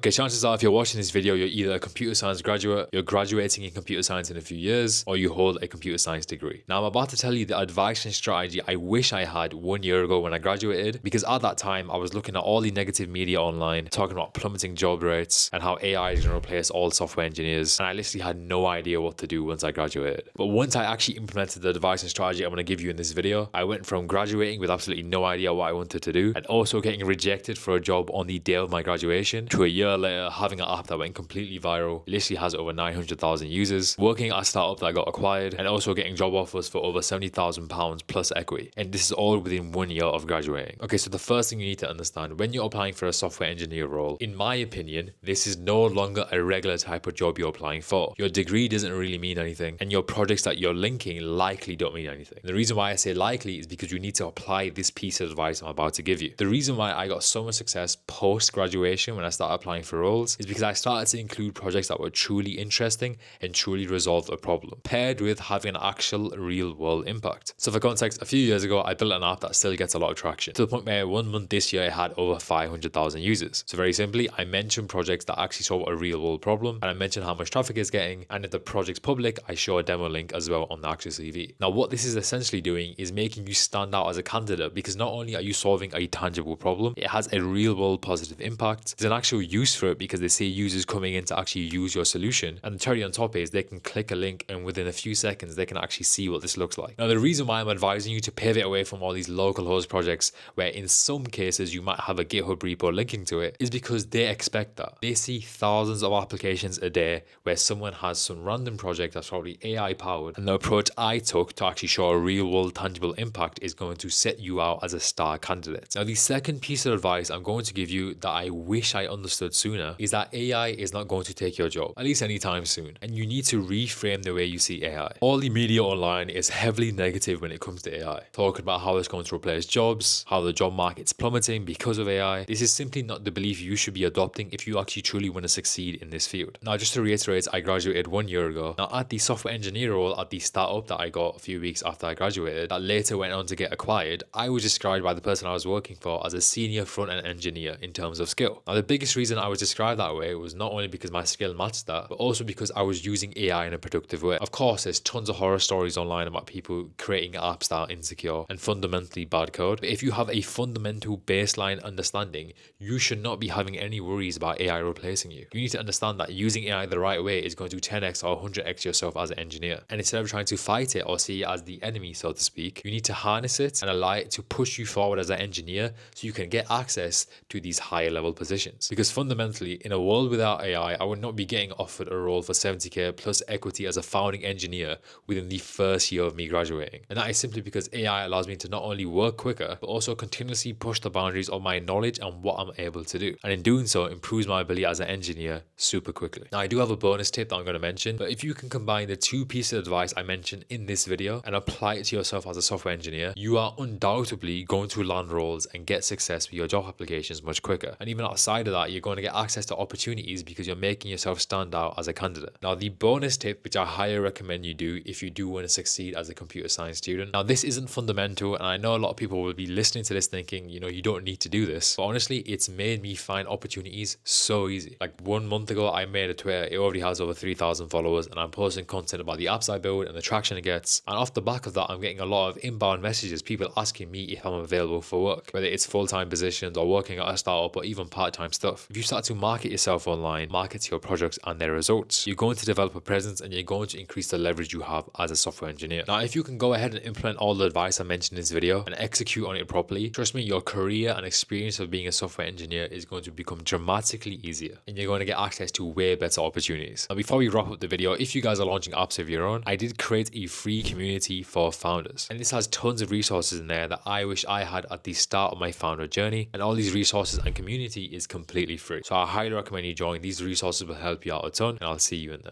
Okay, chances are if you're watching this video, you're either a computer science graduate, you're graduating in computer science in a few years, or you hold a computer science degree. Now I'm about to tell you the advice and strategy I wish I had 1 year ago when I graduated, because at that time I was looking at all the negative media online, talking about plummeting job rates and how AI is going to replace all software engineers, and I literally had no idea what to do once I graduated. But once I actually implemented the advice and strategy I'm going to give you in this video, I went from graduating with absolutely no idea what I wanted to do, and also getting rejected for a job on the day of my graduation, to a year later having an app that went completely viral, literally has over 900,000 users, working at a startup that got acquired, and also getting job offers for over £70,000 plus equity. And this is all within 1 year of graduating. Okay, so the first thing you need to understand when you're applying for a software engineer role, in my opinion, this is no longer a regular type of job you're applying for. Your degree doesn't really mean anything, and your projects that you're linking likely don't mean anything. And the reason why I say likely is because you need to apply this piece of advice I'm about to give you. The reason why I got so much success post graduation when I started applying for roles is because I started to include projects that were truly interesting and truly resolved a problem, paired with having an actual real world impact. So for context, a few years ago, I built an app that still gets a lot of traction, to the point where 1 month this year it had over 500,000 users. So very simply, I mentioned projects that actually solve a real world problem, and I mentioned how much traffic it's getting, and if the project's public, I show a demo link as well on the actual CV. Now what this is essentially doing is making you stand out as a candidate, because not only are you solving a tangible problem, it has a real world positive impact. There's an actual use for it because they see users coming in to actually use your solution, and the cherry on top is they can click a link and within a few seconds they can actually see what this looks like. Now the reason why I'm advising you to pivot away from all these local host projects where in some cases you might have a GitHub repo linking to it is because they expect that. They see thousands of applications a day where someone has some random project that's probably AI powered, and the approach I took to actually show a real world tangible impact is going to set you out as a star candidate. Now the second piece of advice I'm going to give you that I wish I understood sooner is that AI is not going to take your job, at least anytime soon, and you need to reframe the way you see AI. All the media online is heavily negative when it comes to AI, talking about how it's going to replace jobs, how the job market's plummeting because of AI. This is simply not the belief you should be adopting if you actually truly want to succeed in this field. Now just to reiterate, I graduated 1 year ago. Now at the software engineer role at the startup that I got a few weeks after I graduated, that later went on to get acquired, I was described by the person I was working for as a senior front-end engineer in terms of skill. Now the biggest reason I was described that way was not only because my skill matched that, but also because I was using AI in a productive way. Of course, there's tons of horror stories online about people creating apps that are insecure and fundamentally bad code. But if you have a fundamental baseline understanding, you should not be having any worries about AI replacing you. You need to understand that using AI the right way is going to 10x or 100x yourself as an engineer. And instead of trying to fight it or see it as the enemy, so to speak, you need to harness it and allow it to push you forward as an engineer so you can get access to these higher level positions. Because fundamentally, in a world without AI, I would not be getting offered a role for 70k plus equity as a founding engineer within the first year of me graduating. And that is simply because AI allows me to not only work quicker, but also continuously push the boundaries of my knowledge and what I'm able to do. And in doing so, improves my ability as an engineer super quickly. Now, I do have a bonus tip that I'm going to mention, but if you can combine the two pieces of advice I mentioned in this video and apply it to yourself as a software engineer, you are undoubtedly going to land roles and get success with your job applications much quicker. And even outside of that, you're going to get access to opportunities because you're making yourself stand out as a candidate. Now, the bonus tip, which I highly recommend you do if you do want to succeed as a computer science student. Now, this isn't fundamental, and I know a lot of people will be listening to this thinking, you know, you don't need to do this. But honestly, it's made me find opportunities so easy. Like 1 month ago, I made a Twitter. It already has over 3,000 followers, and I'm posting content about the apps I build and the traction it gets. And off the back of that, I'm getting a lot of inbound messages, people asking me if I'm available for work, whether it's full-time positions or working at a startup or even part-time stuff. If you start to market yourself online, market your projects and their results, you're going to develop a presence and you're going to increase the leverage you have as a software engineer. Now, if you can go ahead and implement all the advice I mentioned in this video and execute on it properly, trust me, your career and experience of being a software engineer is going to become dramatically easier, and you're going to get access to way better opportunities. Now, before we wrap up the video, if you guys are launching apps of your own, I did create a free community for founders, and this has tons of resources in there that I wish I had at the start of my founder journey, and all these resources and community is completely free. So I highly recommend you join. These resources will help you out a ton, and I'll see you in there.